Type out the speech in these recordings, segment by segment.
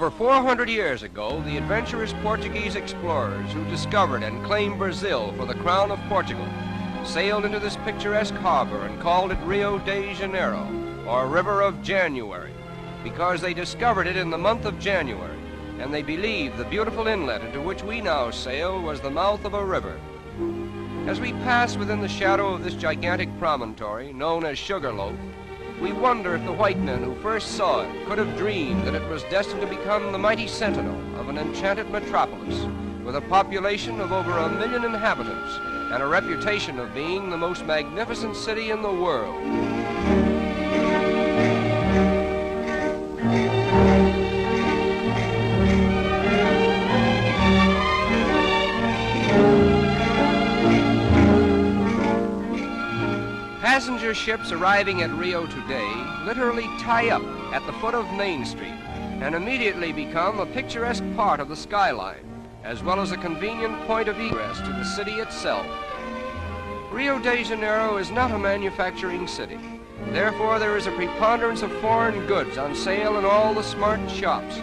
Over 400 years ago, the adventurous Portuguese explorers who discovered and claimed Brazil for the crown of Portugal sailed into this picturesque harbor and called it Rio de Janeiro, or River of January, because they discovered it in the month of January, and they believed the beautiful inlet into which we now sail was the mouth of a river. As we pass within the shadow of this gigantic promontory, known as Sugarloaf, we wonder if the white men who first saw it could have dreamed that it was destined to become the mighty sentinel of an enchanted metropolis with a population of over 1 million inhabitants and a reputation of being the most magnificent city in the world. Passenger ships arriving at Rio today literally tie up at the foot of Main Street and immediately become a picturesque part of the skyline, as well as a convenient point of egress to the city itself. Rio de Janeiro is not a manufacturing city. Therefore, there is a preponderance of foreign goods on sale in all the smart shops.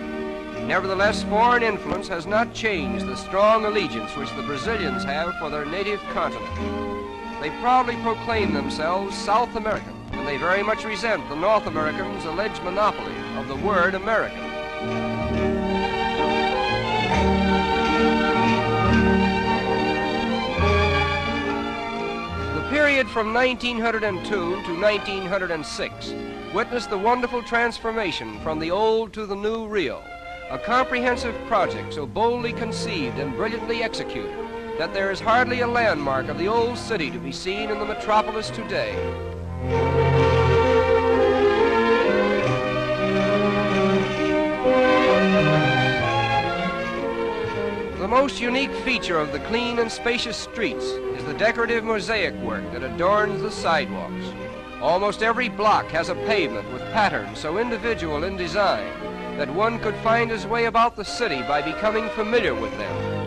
Nevertheless, foreign influence has not changed the strong allegiance which the Brazilians have for their native continent. They proudly proclaim themselves South American, and they very much resent the North Americans' alleged monopoly of the word American. The period from 1902 to 1906 witnessed the wonderful transformation from the old to the new Rio, a comprehensive project so boldly conceived and brilliantly executed that there is hardly a landmark of the old city to be seen in the metropolis today. The most unique feature of the clean and spacious streets is the decorative mosaic work that adorns the sidewalks. Almost every block has a pavement with patterns so individual in design that one could find his way about the city by becoming familiar with them.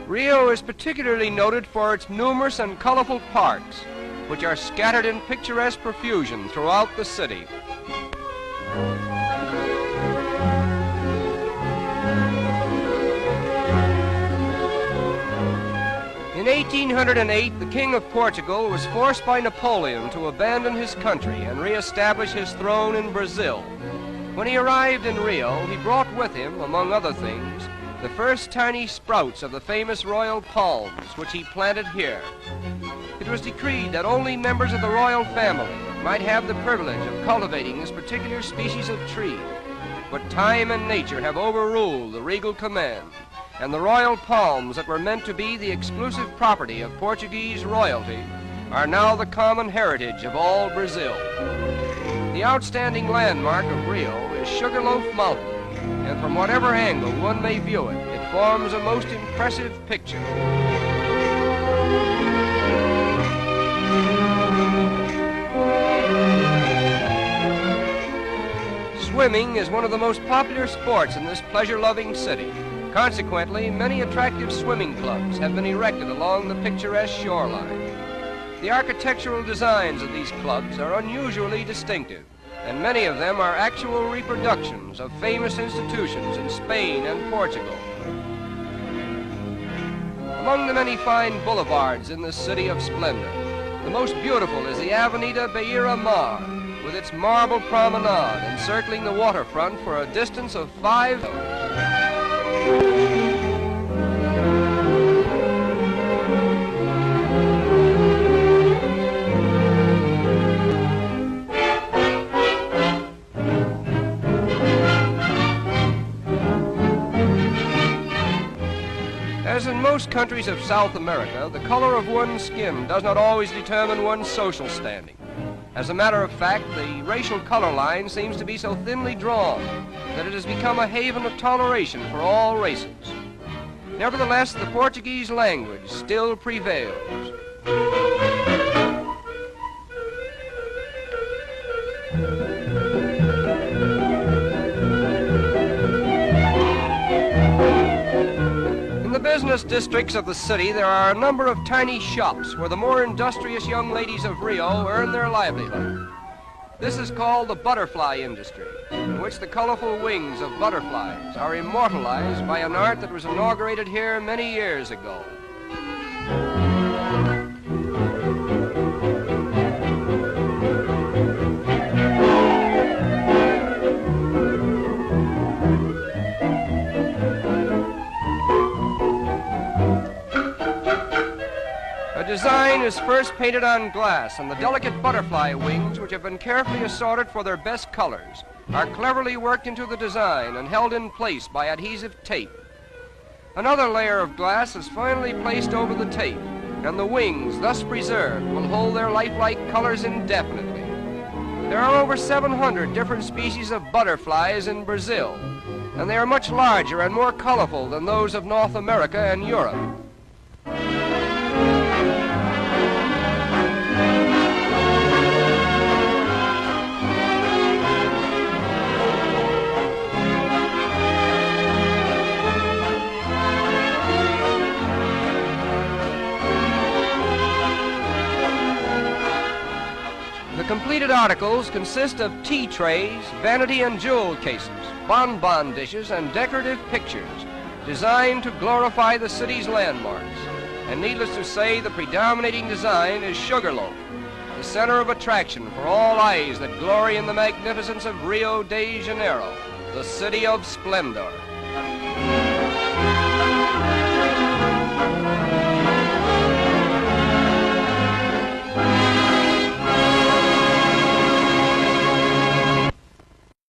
Rio is particularly noted for its numerous and colorful parks, which are scattered in picturesque profusion throughout the city. In 1808, the King of Portugal was forced by Napoleon to abandon his country and re-establish his throne in Brazil. When he arrived in Rio, he brought with him, among other things, the first tiny sprouts of the famous royal palms, which he planted here. It was decreed that only members of the royal family might have the privilege of cultivating this particular species of tree. But time and nature have overruled the regal command, and the royal palms that were meant to be the exclusive property of Portuguese royalty are now the common heritage of all Brazil. The outstanding landmark of Rio is Sugarloaf Mountain, and from whatever angle one may view it, it forms a most impressive picture. Swimming is one of the most popular sports in this pleasure-loving city. Consequently, many attractive swimming clubs have been erected along the picturesque shoreline. The architectural designs of these clubs are unusually distinctive, and many of them are actual reproductions of famous institutions in Spain and Portugal. Among the many fine boulevards in this city of splendor, the most beautiful is the Avenida Beira-Mar, with its marble promenade encircling the waterfront for a distance of 5 kilometers. As in most countries of South America, the color of one's skin does not always determine one's social standing. As a matter of fact, the racial color line seems to be so thinly drawn that it has become a haven of toleration for all races. Nevertheless, the Portuguese language still prevails. In the business districts of the city, there are a number of tiny shops where the more industrious young ladies of Rio earn their livelihood. This is called the butterfly industry, in which the colorful wings of butterflies are immortalized by an art that was inaugurated here many years ago. A design is first painted on glass, and the delicate butterfly wings, which have been carefully assorted for their best colors, are cleverly worked into the design and held in place by adhesive tape. Another layer of glass is finally placed over the tape, and the wings, thus preserved, will hold their lifelike colors indefinitely. There are over 700 different species of butterflies in Brazil, and they are much larger and more colorful than those of North America and Europe. The completed articles consist of tea trays, vanity and jewel cases, bonbon dishes, and decorative pictures designed to glorify the city's landmarks. And needless to say, the predominating design is Sugarloaf, the center of attraction for all eyes that glory in the magnificence of Rio de Janeiro, the city of splendor.